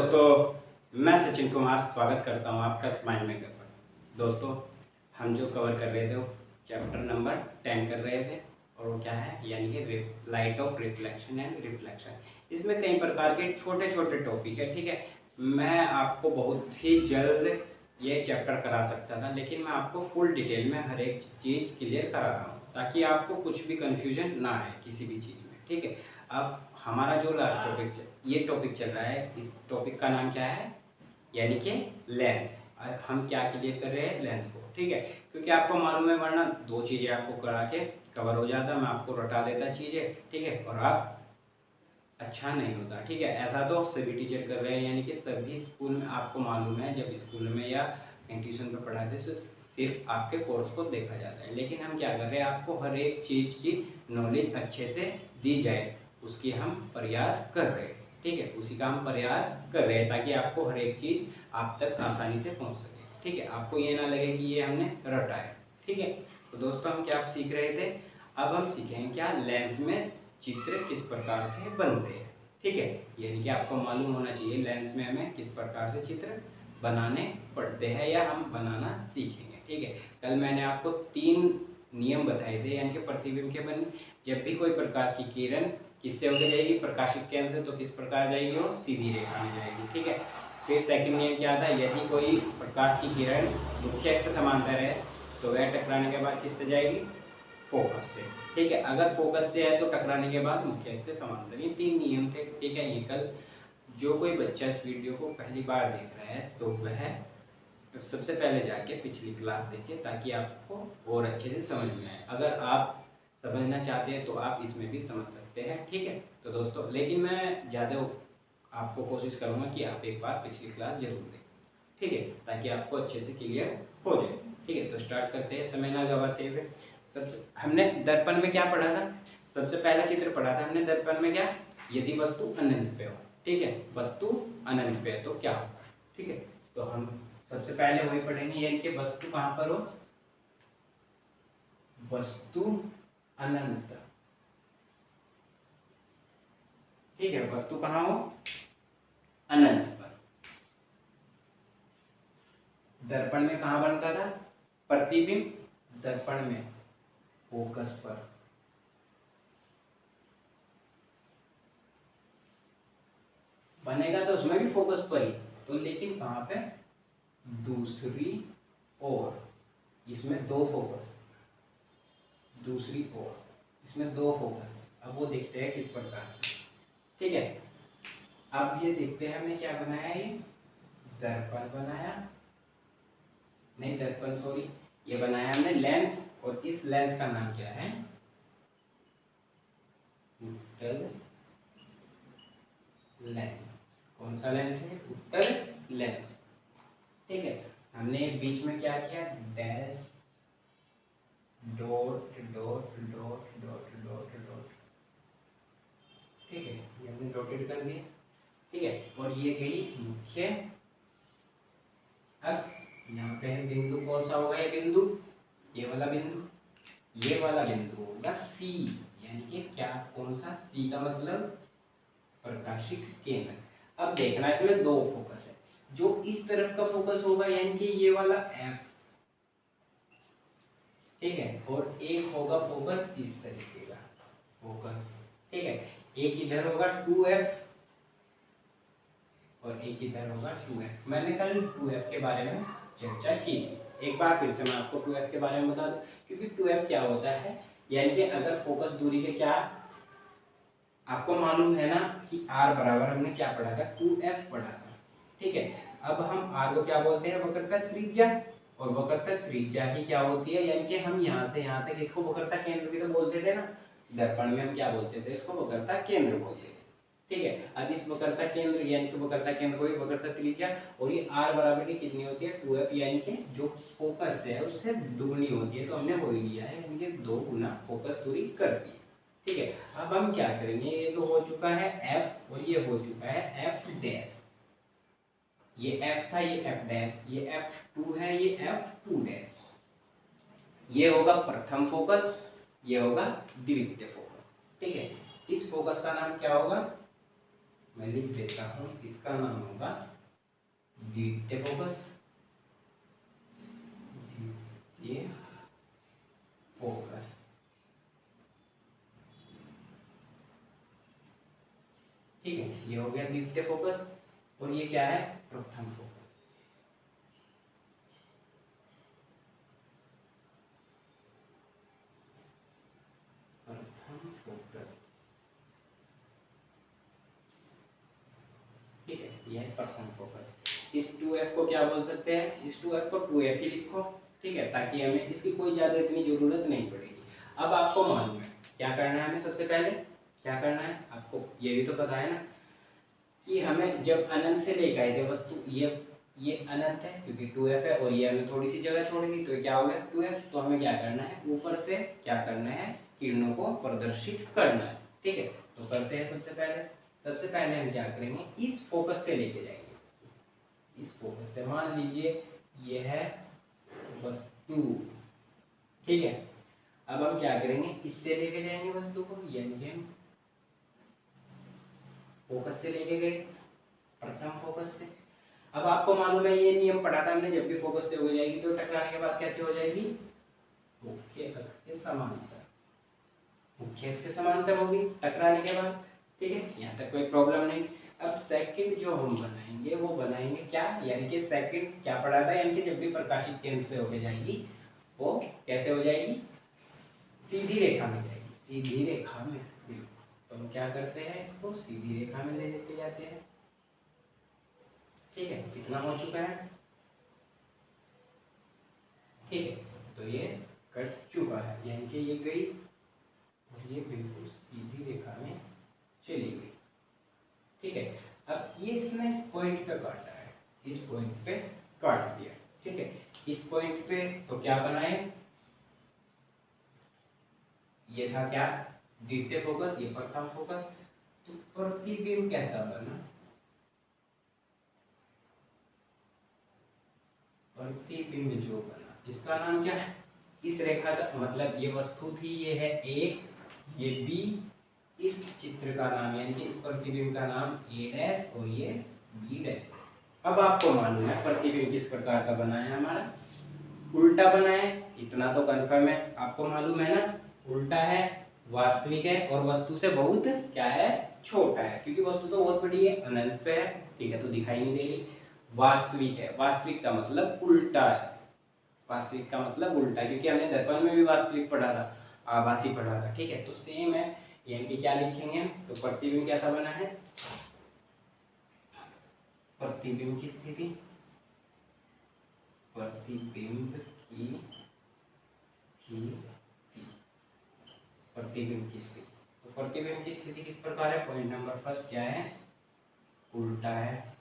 दोस्तों, मैं सचिन कुमार स्वागत करता हूं आपका स्माइल मेकर पर। दोस्तों, हम जो कवर कर रहे थे वो चैप्टर नंबर 10 कर रहे थे और वो क्या है, यानी कि light of reflection and reflection. इसमें कई प्रकार के छोटे छोटे टॉपिक है, ठीक है। मैं आपको बहुत ही जल्द ये चैप्टर करा सकता था, लेकिन मैं आपको फुल डिटेल में हर एक चीज़ क्लियर करा रहा हूँ ताकि आपको कुछ भी कंफ्यूजन ना आए किसी भी चीज़ में, ठीक है। अब हमारा जो लास्ट टॉपिक ये टॉपिक चल रहा है, इस टॉपिक का नाम क्या है, यानी कि लेंस। हम क्या क्लियर कर रहे हैं, लेंस को, ठीक है। क्योंकि आपको मालूम है, वरना दो चीज़ें आपको करा के कवर हो जाता, मैं आपको रटा देता चीज़ें, ठीक है, और आप अच्छा नहीं होता, ठीक है। ऐसा तो सभी टीचर कर रहे हैं, यानी कि सभी स्कूल में आपको मालूम है, जब स्कूल में या ट्यूशन में पढ़ाते तो सिर्फ आपके कोर्स को देखा जाता है, लेकिन हम क्या कर रहे हैं, आपको हर एक चीज़ की नॉलेज अच्छे से दी जाए, उसकी हम प्रयास कर रहे हैं, ठीक है। उसी का हम प्रयास कर रहे हैं ताकि आपको हर एक चीज़ आप तक आसानी से पहुंच सके, ठीक है। आपको ये ना लगे कि ये हमने रटा है, ठीक है। तो दोस्तों, हम क्या सीख रहे थे, अब हम सीखेंगे क्या, लेंस में चित्र किस प्रकार से बनते हैं, ठीक है। यानी कि आपको मालूम होना चाहिए लेंस में हमें किस प्रकार से चित्र बनाने पड़ते हैं या हम बनाना सीखेंगे, ठीक है। कल मैंने आपको 3 नियम बताए थे, यानी कि प्रतिबिंब के बन, जब भी कोई प्रकाश की किरण किससे होकर जाएगी, प्रकाशित केंद्र से, तो किस प्रकार जाएगी, वो सीधी रेखा में जाएगी, ठीक है। फिर सेकंड नियम क्या था, यदि कोई प्रकाश की किरण मुख्य अक्ष से समांतर है तो वह टकराने के बाद किससे जाएगी, फोकस से, ठीक है। अगर फोकस से है तो टकराने के बाद मुख्य अक्ष से समांतर। ये 3 नियम थे, ठीक है। ये कल जो कोई बच्चा इस वीडियो को पहली बार देख रहा है तो वह सबसे पहले जाके पिछली क्लास देखे ताकि आपको और अच्छे से समझ में आए। अगर आप समझना चाहते हैं तो आप इसमें भी समझ सकते हैं, ठीक है। तो दोस्तों, लेकिन मैं ज़्यादा आपको कोशिश करूँगा कि आप एक बार पिछली क्लास जरूर दें, ठीक है, ताकि आपको अच्छे से क्लियर हो जाए, ठीक है। तो स्टार्ट करते हैं समय ना गवाते हुए। सबसे हमने दर्पण में क्या पढ़ा था, सबसे पहला चित्र पढ़ा था हमने दर्पण में, क्या, यदि वस्तु अनंत पे हो, ठीक है। वस्तु अनंत पे है तो क्या होगा, ठीक है। तो हम सबसे पहले वही पढ़ेंगे, यानी कि वस्तु कहाँ पर हो, वस्तु अनंत, ठीक है। वस्तु कहाँ हो, अनंत पर। दर्पण में कहाँ बनता था, प्रतिबिंब, दर्पण में फोकस पर, बनेगा तो उसमें भी फोकस पर ही, तो लेकिन कहाँ पे, दूसरी ओर। इसमें 2 फोकस, दूसरी ओर, इसमें 2 फोकस। अब वो देखते हैं किस प्रकार से, ठीक है। अब ये देखते हैं हमने क्या बनाया, ये दर्पण बनाया, नहीं दर्पण सॉरी, ये बनाया हमने लेंस, और इस लेंस का नाम क्या है, उत्तल लेंस। कौन सा लेंस है, उत्तल लेंस, ठीक है। हमने इस बीच में क्या किया, dash dot dot dot dot dot dot, ठीक है, ये हमने डॉटेड कर दिया, ठीक है। और ये गई मुख्य अक्ष, यहाँ पे है बिंदु, कौन सा होगा ये बिंदु, ये वाला बिंदु, ये वाला बिंदु होगा सी, यानी कि क्या, कौन सा, सी का मतलब प्रकाशिक केंद्र। अब देखना, इसमें 2 फोकस है, जो इस तरफ का फोकस होगा यानी कि ये वाला एफ, ठीक है, और एक होगा फोकस इस तरीके का फोकस, ठीक है। एक इधर होगा 2F और एक इधर होगा 2F। मैंने कल 2F के बारे में चर्चा की थी, एक बार फिर से मैं आपको 2F के बारे में बता दूं, क्योंकि 2F क्या होता है, यानी कि अगर फोकस दूरी के, क्या आपको मालूम है ना कि R बराबर हमने क्या पढ़ा था, 2F पढ़ा था, ठीक है। अब हम R को क्या बोलते हैं, वक्र का त्रिज्या, और वक्र का त्रिज्या ही क्या होती है, यानी कि हम यहाँ से यहाँ तक इसको वक्रता केंद्र भी तो बोलते थे ना, दर्पण में हम क्या बोलते थे, इसको वक्रता केंद्र बोलते थे, ठीक है। अब इस वक्रता केंद्र यानी कि वक्रता केंद्र को वक्रता त्रिज्या, और ये R बराबर की कितनी होती है, 2F, यानी कि जो फोकस है उससे दुगनी होती है, तो हमने वही लिया है, यानी कि 2 गुना फोकस दूरी कर दी, ठीक है। अब हम क्या करेंगे, ये तो हो चुका है F और ये हो चुका है F डैश, ये F था, ये F डैश, ये F2 है, ये F2 डैश, ये होगा प्रथम फोकस, ये होगा द्वितीय फोकस, ठीक है। इस फोकस का नाम क्या होगा, मैं लिख देता हूँ, इसका नाम होगा द्वितीय फोकस। द्वितीय फोकस, ठीक है, ये हो गया द्वितीय फोकस। और ये क्या है, प्रथम फोकस। प्रथम फोकस, ठीक है, यह है प्रथम फोकस। इस 2f को क्या बोल सकते हैं, इस 2f को 2f ही लिखो, ठीक है, ताकि हमें इसकी कोई ज़्यादा इतनी ज़रूरत नहीं पड़ेगी। अब आपको मालूम है क्या करना है, हमें सबसे पहले क्या करना है, आपको ये भी तो पता है ना कि हमें जब अनंत से लेकर आए थे वस्तु, ये अनंत है क्योंकि 2f है, और ये हमें थोड़ी सी जगह छोड़ दी, तो ये क्या हो गया 2f। तो हमें क्या करना है, ऊपर से क्या करना है, किरणों को प्रदर्शित करना है, ठीक है। तो करते हैं, सबसे पहले हम क्या करेंगे, इस फोकस से लेके जाएंगे, इस फोकस से। मान लीजिए ये है वस्तु, ठीक है। अब हम क्या करेंगे, इससे लेके जाएंगे वस्तु को, यानी हम फोकस से लेके गए, प्रथम फोकस से। अब आपको मालूम है ये नियम पढ़ा था हमने, जब भी फोकस से हो जाएगी तो टकराने के बाद कैसे हो जाएगी, मुख्य अक्ष के समांतर, मुख्य अक्ष से समांतर होगी टकराने के बाद, ठीक है, यहाँ तक कोई प्रॉब्लम नहीं। अब सेकंड जो हम बनाएंगे वो बनाएंगे क्या, यानी कि सेकंड क्या पढ़ा था, यानी कि जब भी प्रकाशित केंद्र से होके जाएगी वो कैसे हो जाएगी, सीधी रेखा में जाएगी, सीधी रेखा में। तो हम क्या करते हैं, इसको सीधी रेखा में ले लेके जाते हैं, ठीक है। कितना हो चुका है, ठीक है, तो ये कट चुका है, यानी कि ये गई और ये बिल्कुल सीधी रेखा में चली गई, ठीक है। अब ये इसने इस पॉइंट पे काटा है, इस पॉइंट पे काट दिया, ठीक है। इस पॉइंट पे तो क्या बनाए, ये था क्या, द्वितीय फोकस, ये प्रथम फोकस। तो प्रतिबिंब कैसा बना, प्रतिबिंब जो बना, इसका नाम क्या है, इस रेखा का मतलब ये वस्तु थी, ये है एक, ये बी, इस चित्र का नाम यानी कि इस प्रतिबिंब का नाम ए डैश और ये बी डैश। अब आपको मालूम है प्रतिबिंब किस प्रकार का बना है, हमारा उल्टा बना है, इतना तो कंफर्म है, आपको मालूम है ना, उल्टा है, वास्तविक है, और वस्तु से बहुत क्या है, छोटा है, क्योंकि वस्तु तो बहुत बड़ी है, अनंत पे है, ठीक है, तो दिखाई नहीं देगी। वास्तविक है, वास्तविक का मतलब उल्टा है, वास्तविक का मतलब उल्टा, क्योंकि हमने दर्पण में भी वास्तविक पढ़ा था, आभासी पढ़ा था, ठीक है। तो सेम है, यानी कि क्या लिखेंगे, तो प्रतिबिंब कैसा बना है, प्रतिबिंब की स्थिति, प्रतिबिंब की प्रतिबिंब की स्थिति। तो प्रतिबिंब की स्थिति किस प्रकार है, पॉइंट नंबर फर्स्ट क्या है, उल्टा है।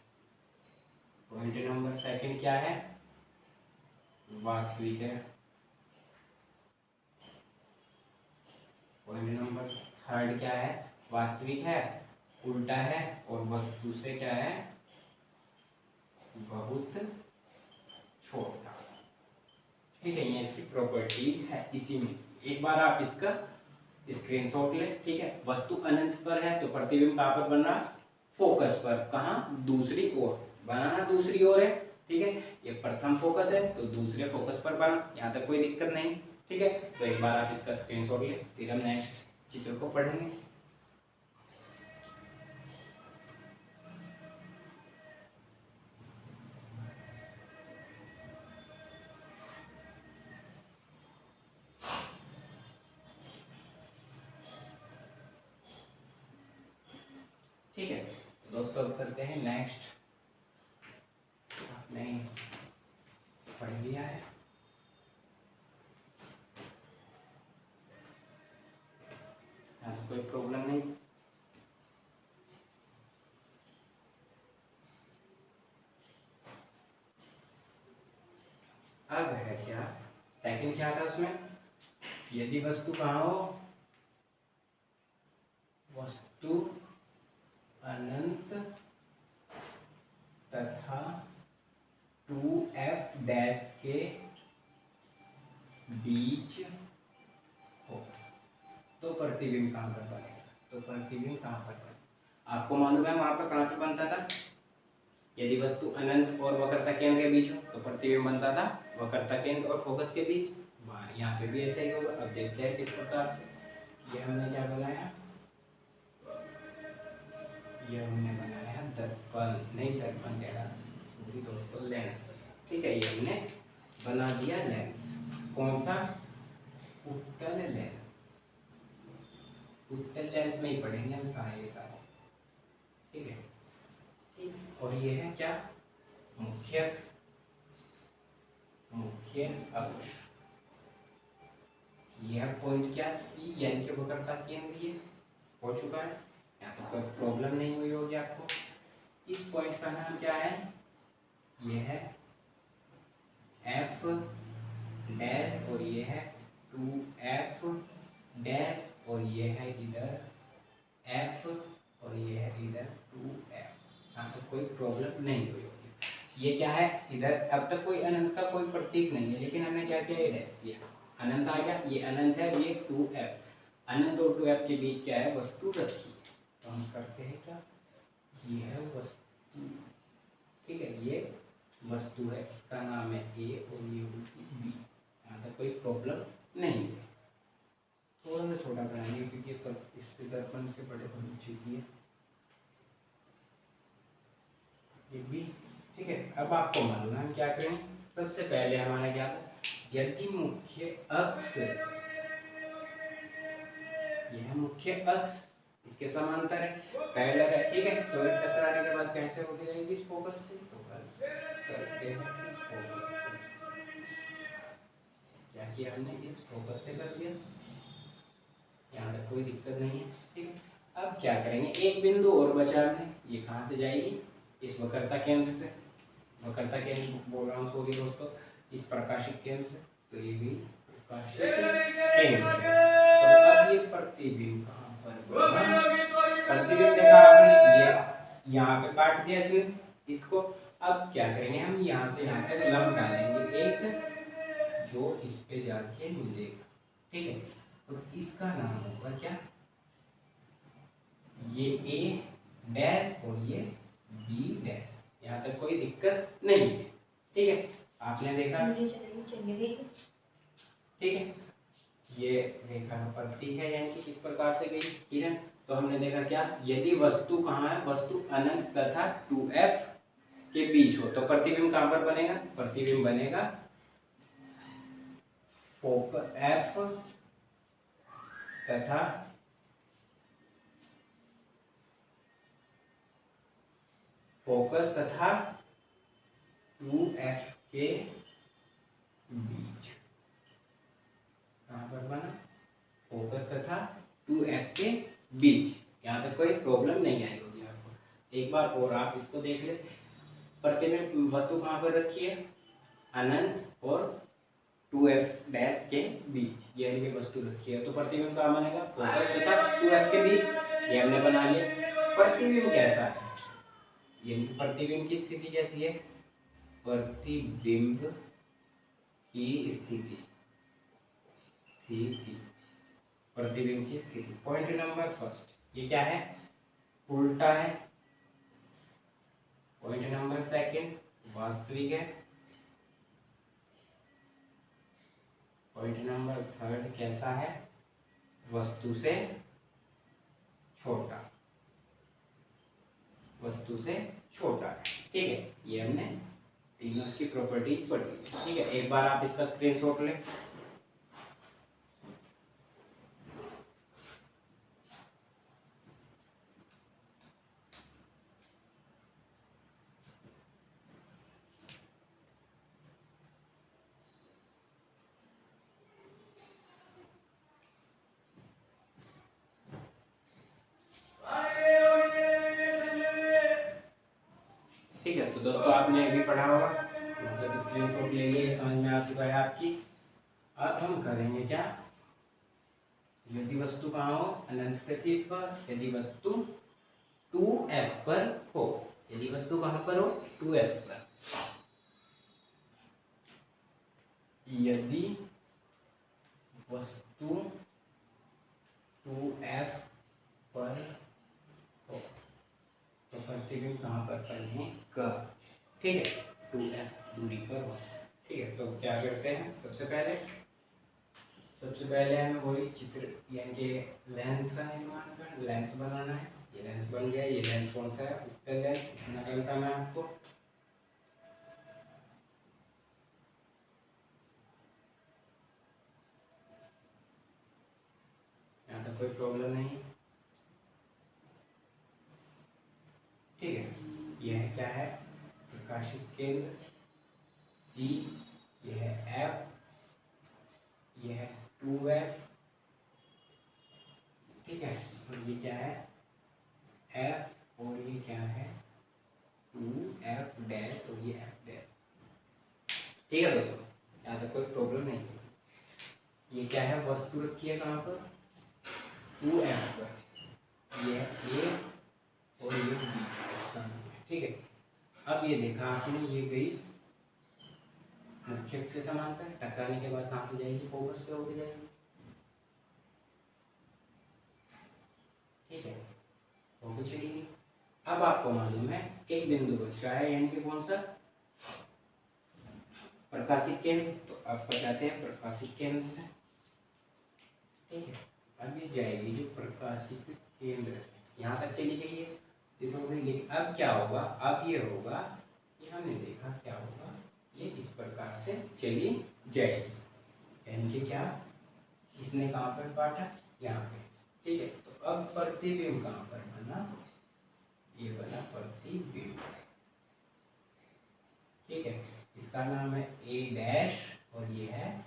पॉइंट नंबर सेकंड क्या है, वास्तविक है। पॉइंट नंबर थर्ड क्या है, वास्तविक है, उल्टा है, और वस्तु से क्या है, बहुत छोटा, ठीक है। ये इसकी प्रॉपर्टीज है, इसी में एक बार आप इसका स्क्रीनशॉट ले, ठीक है। वस्तु अनंत पर है तो प्रतिबिंब कहाँ पर बन रहा, फोकस पर, कहाँ, दूसरी ओर, बनाना दूसरी ओर है, ठीक है। ये प्रथम फोकस है तो दूसरे फोकस पर बना, यहाँ तक कोई दिक्कत नहीं, ठीक है। तो एक बार आप इसका स्क्रीनशॉट ले, फिर हम नेक्स्ट चित्र को पढ़ेंगे। ठीक है, तो दोस्तों अब करते हैं नेक्स्ट, आपने पढ़ लिया है, कोई प्रॉब्लम नहीं। अब है क्या, सेकंड क्या था उसमें, यदि वस्तु कहाँ हो, वस्तु अनंत तथा 2f डैश के बीच हो तो प्रतिबिंब कहाँ पर बनेगा, तो प्रतिबिंब कहाँ पर बनेगा, आपको मालूम है वहां पर कहाँ पे बनता था, यदि वस्तु अनंत और वक्रता केंद्र के बीच हो तो प्रतिबिंब बनता था वक्रता केंद्र और फोकस के बीच। यहाँ पे भी ऐसा ही होगा। अब देखते हैं किस प्रकार से। ये हमने क्या बनाया, ये हमने बनाया दर्पण, नहीं दर्पण कह रहा, सॉरी दोस्तों, लेंस। ठीक है, ये हमने बना दिया लेंस। कौन सा, उत्तल लेंस। उत्तल लेंस में ही पढ़ेंगे हम सारे ये सारे। ठीक है, ठीक। और ये है क्या, मुख्य अक्ष, मुख्य अक्ष। यह पॉइंट क्या, सी, यानी कि वक्रता केंद्र ये हो चुका है। यहाँ तो कोई प्रॉब्लम नहीं हुई होगी आपको। इस पॉइंट का नाम क्या है, ये है एफ डैश और ये है 2f डैश और ये है इधर f और ये है इधर 2f। यहाँ तो कोई प्रॉब्लम नहीं हुई होगी। ये क्या है, इधर अब तक कोई अनंत का कोई प्रतीक नहीं है, लेकिन हमने क्या किया, ये डैश किया, अनंत आ गया। ये अनंत है, ये 2f, अनंत और 2f के बीच क्या है, वस्तु रखी है। तो हम करते हैं क्या, ये है वस्तु। ठीक है, ये वस्तु है, इसका नाम है ए और ये बी। यहाँ तक कोई प्रॉब्लम नहीं है। थोड़ा सा छोटा बनाएंगे क्योंकि इससे दर्पण से बड़े होनी चाहिए। ये भी ठीक है। अब आपको मालूम है हम क्या करें, सबसे पहले हमारा क्या था, यदि मुख्य अक्ष, यह मुख्य अक्ष इसके समांतर है, पैरेलल है। ठीक है, तो टकराने के बाद कैसे होती जाएगी, इस फोकस से। तो बस करते हैं इस फोकस से। क्या किया हमने, इस फोकस से कर दिया, यहाँ तक कोई दिक्कत नहीं है। ठीक है, अब क्या करेंगे, एक बिंदु और बचा हमने, ये कहाँ से जाएगी, इस वक्रता केंद्र से। वक्रता केंद्र बोल रहा हूँ, सॉरी दोस्तों, इस प्रकाशिक केंद्र से। तो ये भी प्रकाशिक केंद्र से। तो अब ये प्रतिबिंब कहाँ पर बना, प्रतिबिंब देखा आपने, ये यहाँ पे काट दिया इसको। अब क्या करेंगे हम, यहाँ से यहाँ तक लंब डालेंगे एक, जो इस पे जाके मिलेगा। ठीक है, तो इसका नाम होगा क्या, ये ए डैश और ये बी डैश। यहाँ तक कोई दिक्कत नहीं है। ठीक है, आपने देखा, ठीक है, ये रेखा का प्रतीक है, यानी कि किस प्रकार से गई किरण। तो हमने देखा क्या, यदि वस्तु कहाँ है, वस्तु अनंत तथा 2f के बीच हो तो प्रतिबिंब कहाँ पर बनेगा, प्रतिबिंब बनेगा f तथा फोकस तथा 2f के बीच। कहाँ पर बना, फोकस तथा 2f के बीच। यहाँ तक कोई प्रॉब्लम नहीं आई होगी आपको। एक बार और आप इसको देख ले, प्रतिबिंब वस्तु कहाँ पर रखी है, अनंत और 2f डैश के बीच, यानी कि वस्तु रखी है। तो प्रतिबिंब कहाँ बनेगा, फोकस तथा 2f के बीच, ये हमने बना लिया। प्रतिबिंब कैसा है, यानी प्रतिबिंब की स्थिति कैसी है, प्रतिबिंब की स्थिति, प्रतिबिंब की स्थिति। पॉइंट नंबर फर्स्ट, ये क्या है, उल्टा है। पॉइंट नंबर सेकंड, वास्तविक है। पॉइंट नंबर थर्ड कैसा है, वस्तु से छोटा, वस्तु से छोटा। ठीक है, ये हमने तीनों की प्रॉपर्टीज पढ़ी। ठीक है, एक बार आप इसका स्क्रीनशॉट लें। ठीक है, तो दोस्तों आपने अभी पढ़ा होगा, मतलब स्क्रीनशॉट ले लिए, समझ में आ चुका है आपकी। अब हम करेंगे क्या, यदि वस्तु कहाँ हो, अनंत प्रतीश पर, यदि वस्तु 2f पर हो, यदि वस्तु कहाँ पर हो, 2f पर, यदि वस्तु 2f पर हो। प्रतिबिंब कहाँ पर बनेगा, ठीक है, 2f दूरी पर हो, ठीक है। तो क्या करते हैं, सबसे पहले हमें वही चित्र यानी कि लेंस का निर्माण करना, लेंस बनाना है। ये लेंस बन गया, ये लेंस कौन सा है, उत्तल लेंस, इतना करता मैं आपको। यहाँ तक कोई प्रॉब्लम नहीं, ठीक है। यह क्या है, प्रकाशित केंद्र C, यह है F, यह है 2F, ठीक है। और ये क्या है F, और ये क्या है 2F डैश, और ये F डैश, ठीक है दोस्तों। यहाँ तक कोई प्रॉब्लम नहीं है। ये क्या है, वस्तु रखी है कहाँ पर, 2F पर, ये A और ये B, ठीक है। अब ये देखा आपने, ये गई मुख्य अक्ष के समांतर, टकराने के बाद कहाँ से जाएगी, फोकस से होकर जाएगी, ठीक है, होकर चलेगी। अब आपको मालूम है एक बिंदु बच रहा है, यानी कि कौन सा, प्रकाशिक केंद्र। तो आप बताते हैं प्रकाशिक केंद्र से, ठीक है। अब ये जाएगी जो प्रकाशिक केंद्र से यहाँ तक चली गई है, लेकिन अब क्या होगा, अब ये होगा कि हमने देखा क्या होगा, ये इस प्रकार से चली जाएगी, यानी कि क्या, इसने कहाँ पर काटा, यहाँ पे, ठीक है। तो अब प्रतिबिंब कहाँ पर बना, ये बना प्रतिबिंब, ठीक है। इसका नाम है A डैश और ये है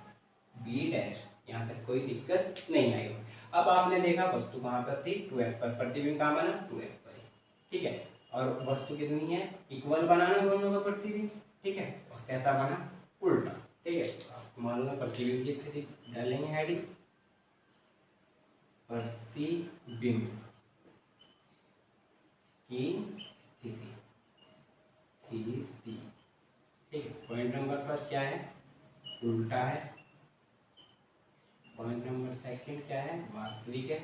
B डैश, यहाँ तक कोई दिक्कत नहीं आई। अब आपने देखा वस्तु कहाँ पर थी, 2F पर, प्रतिबिंब कहाँ बना, 2F पर, ठीक है। और वस्तु कितनी है, इक्वल बनाना दोनों का प्रतिबिंब, ठीक है। और कैसा बना, उल्टा, ठीक है। तो आपको मालूम है प्रतिबिंब की स्थिति डालेंगे हेडिंग, प्रतिबिंब की स्थिति, ठीक है। पॉइंट नंबर फर्स्ट क्या है, उल्टा है। पॉइंट नंबर सेकंड क्या है, वास्तविक है।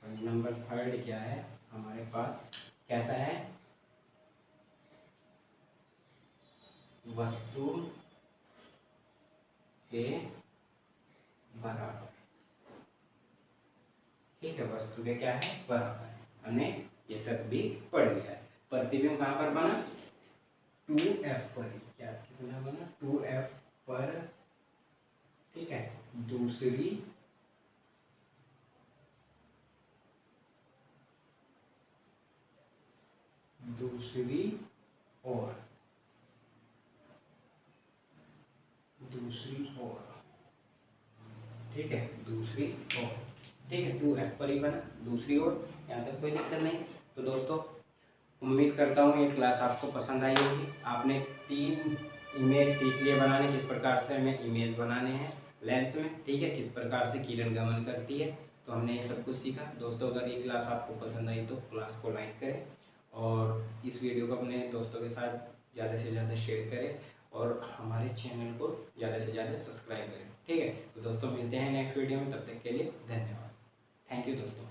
पॉइंट नंबर थर्ड क्या है, हमारे पास कैसा है, वस्तु के बराबर, ठीक है, वस्तु के क्या है, बराबर। हमने ये सब भी पढ़ लिया है। प्रतिबिंब कहाँ पर बना, 2F पर, क्या कितना बना, 2F पर, ठीक है। दूसरी ओर, ठीक है, दूसरी ओर, ठीक है, 2F पर ही बना, दूसरी ओर, यहाँ तक कोई दिक्कत नहीं। तो दोस्तों उम्मीद करता हूँ ये क्लास आपको पसंद आई होगी। आपने 3 इमेज सीख लिए बनाने, किस प्रकार से हमें इमेज बनाने हैं लेंस में, ठीक है, किस प्रकार से किरण गमन करती है। तो हमने ये सब कुछ सीखा। दोस्तों अगर ये क्लास आपको पसंद आई तो क्लास को लाइक करें और इस वीडियो को अपने दोस्तों के साथ ज़्यादा से ज़्यादा शेयर करें और हमारे चैनल को ज़्यादा से ज़्यादा सब्सक्राइब करें, ठीक है। तो दोस्तों मिलते हैं नेक्स्ट वीडियो में, तब तक के लिए धन्यवाद। थैंक यू दोस्तों।